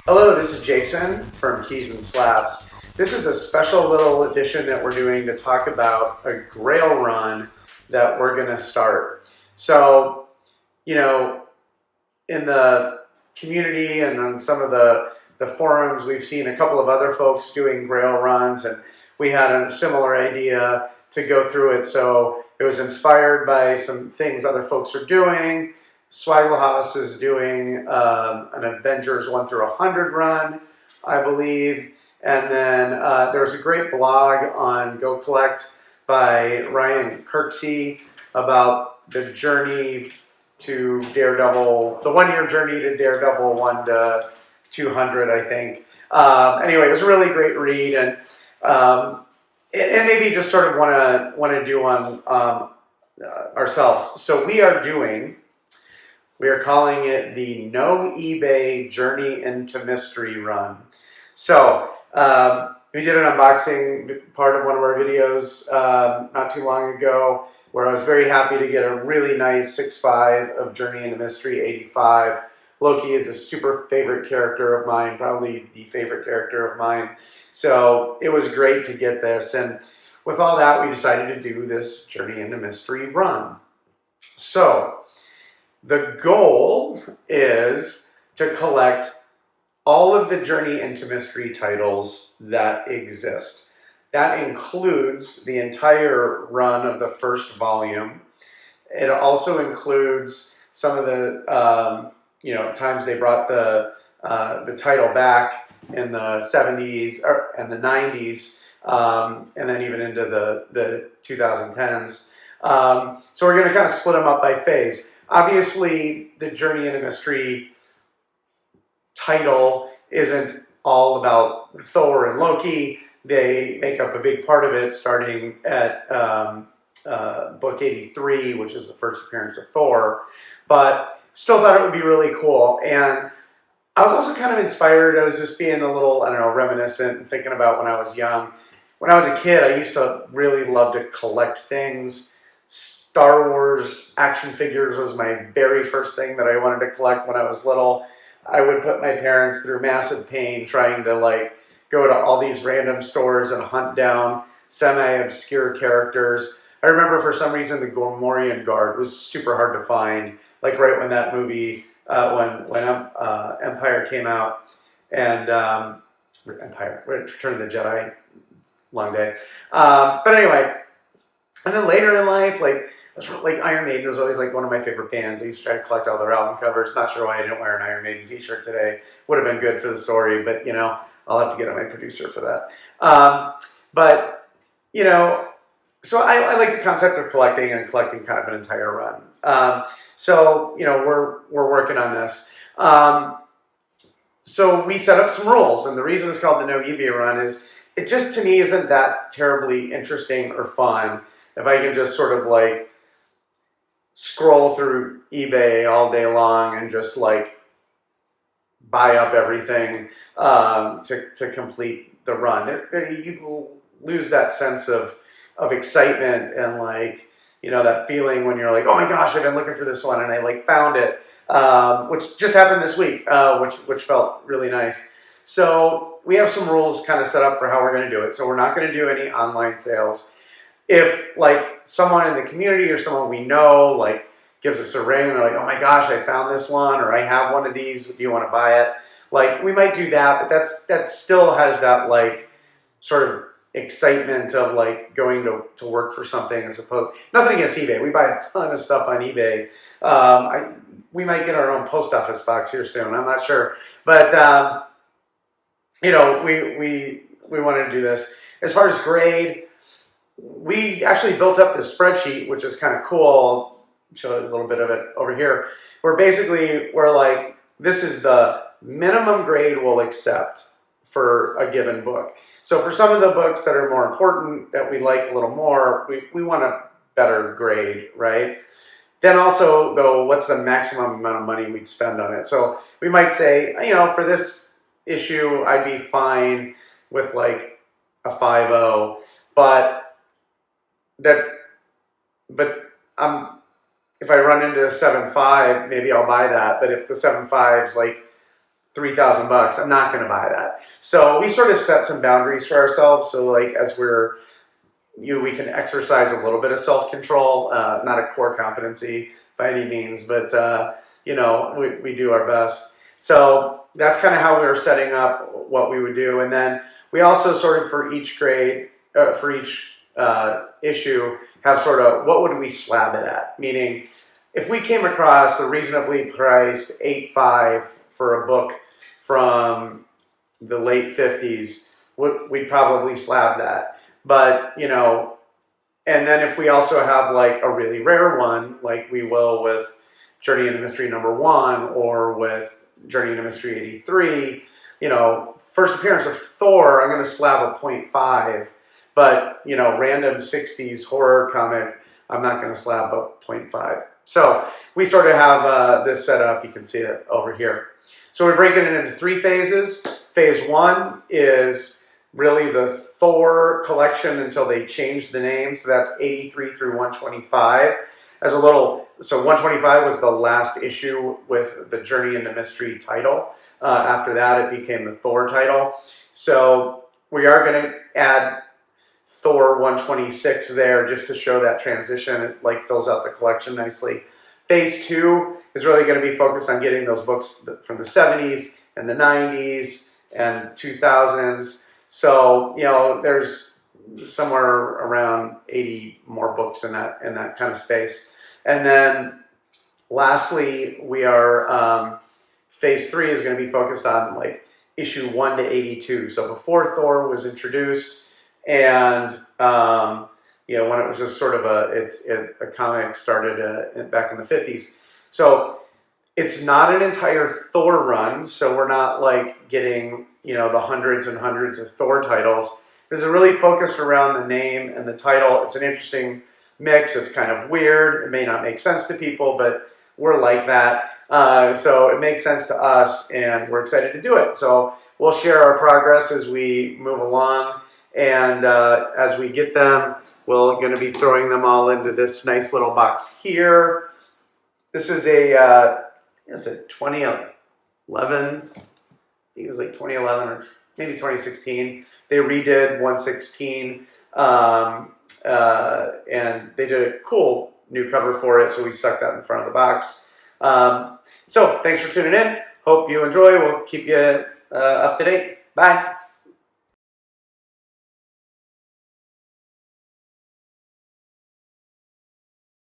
Hello, this is Jason from Keys and Slabs. This is a special little edition that we're doing to talk about a Grail run that we're going to start. So, in the community and on some of the forums, we've seen a couple of other folks doing Grail runs, and we had a similar idea to go through it. So it was inspired by some things other folks are doing. Swagglehouse is doing an Avengers 1 through 100 run, I believe. And then there was a great blog on Go Collect by Ryan Kirksey about the journey to Daredevil, the 1 year journey to Daredevil 1 to 200, I think. Anyway, it was a really great read, and maybe just sort of want to do one ourselves. So we are calling it the No eBay Journey into Mystery Run. So we did an unboxing part of one of our videos not too long ago, where I was very happy to get a really nice 6.5 of Journey into Mystery 85. Loki is a super favorite character of mine, probably the favorite character of mine. So it was great to get this. And with all that, we decided to do this Journey into Mystery run. So the goal is to collect all of the Journey into Mystery titles that exist. That includes the entire run of the first volume. It also includes some of the times they brought the title back in the 70s and the 90s, and then even into the 2010s. So we're going to kind of split them up by phase. Obviously, the Journey into Mystery title isn't all about Thor and Loki. They make up a big part of it, starting at book 83, which is the first appearance of Thor. But still thought it would be really cool. And I was also kind of inspired. I was just being a little, reminiscent and thinking about when I was young. When I was a kid, I used to really love to collect things. Star Wars action figures was my very first thing that I wanted to collect when I was little. I would put my parents through massive pain trying to go to all these random stores and hunt down semi-obscure characters. I remember for some reason the Gormorian Guard was super hard to find, right when that movie, when Empire came out, and Return of the Jedi, long day. But anyway, and then later in life, Iron Maiden was always one of my favorite bands. I used to try to collect all their album covers. Not sure why I didn't wear an Iron Maiden t-shirt today. Would have been good for the story, but I'll have to get on my producer for that. So I like the concept of collecting kind of an entire run. So we're working on this. So we set up some rules, and the reason it's called the No eBay run is it just to me isn't that terribly interesting or fun if I can just sort of scroll through eBay all day long and just buy up everything to complete the run. You lose that sense of excitement and that feeling when you're oh my gosh, I've been looking for this one and I found it, which just happened this week, which felt really nice. So we have some rules kind of set up for how we're going to do it. So we're not going to do any online sales. If someone in the community or someone we know gives us a ring and they're oh my gosh, I found this one, or I have one of these, do you want to buy it? We might do that, but that still has that sort of excitement of going to work for something as opposed, nothing against eBay. We buy a ton of stuff on eBay. We might get our own post office box here soon. I'm not sure, but we wanted to do this. As far as grade, we actually built up this spreadsheet, which is kind of cool. I'll show you a little bit of it over here. Where basically we're this is the minimum grade we'll accept for a given book. So for some of the books that are more important, that we like a little more, we want a better grade, right? Then also, though, what's the maximum amount of money we'd spend on it? So we might say, for this issue, I'd be fine with a 5.0, but if I run into a 7.5, maybe I'll buy that. But if the 7.5's $3,000. I'm not going to buy that. So we sort of set some boundaries for ourselves. So like as we can exercise a little bit of self-control, not a core competency by any means, but we do our best. So that's kind of how we were setting up what we would do. And then we also sort of for each grade, for each issue, have sort of what would we slab it at? Meaning, if we came across a reasonably priced 8.5 for a book from the late 50s, we'd probably slab that. But, and then if we also have like a really rare one, like we will with Journey into Mystery #1 or with Journey into Mystery 83, first appearance of Thor, I'm going to slab a 0.5. But, random 60s horror comic, I'm not going to slab a 0.5. So we sort of have this set up. You can see it over here. So we're breaking it into 3 phases. Phase 1 is really the Thor collection until they change the name. So that's 83 through 125. So 125 was the last issue with the Journey into Mystery title. After that, it became the Thor title. So we are going to add Thor 126 there just to show that transition. It like fills out the collection nicely. Phase 2 is really going to be focused on getting those books from the 70s and the 90s and 2000s. So, there's somewhere around 80 more books in that kind of space. And then lastly, we are phase 3 is going to be focused on like issue 1 to 82. So before Thor was introduced, and when it was just sort of a comic started back in the 50s. So it's not an entire Thor run, so we're not like getting the hundreds and hundreds of Thor titles. This is really focused around the name and the title. It's an interesting mix. It's kind of weird. It may not make sense to people, but we're like that. So it makes sense to us, and we're excited to do it. So we'll share our progress as we move along. And as we get them, we're going to be throwing them all into this nice little box here. This is a 2011. I think it was like 2011 or maybe 2016. They redid 116, and they did a cool new cover for it, so we stuck that in front of the box. So thanks for tuning in. Hope you enjoy. We'll keep you up to date. Bye.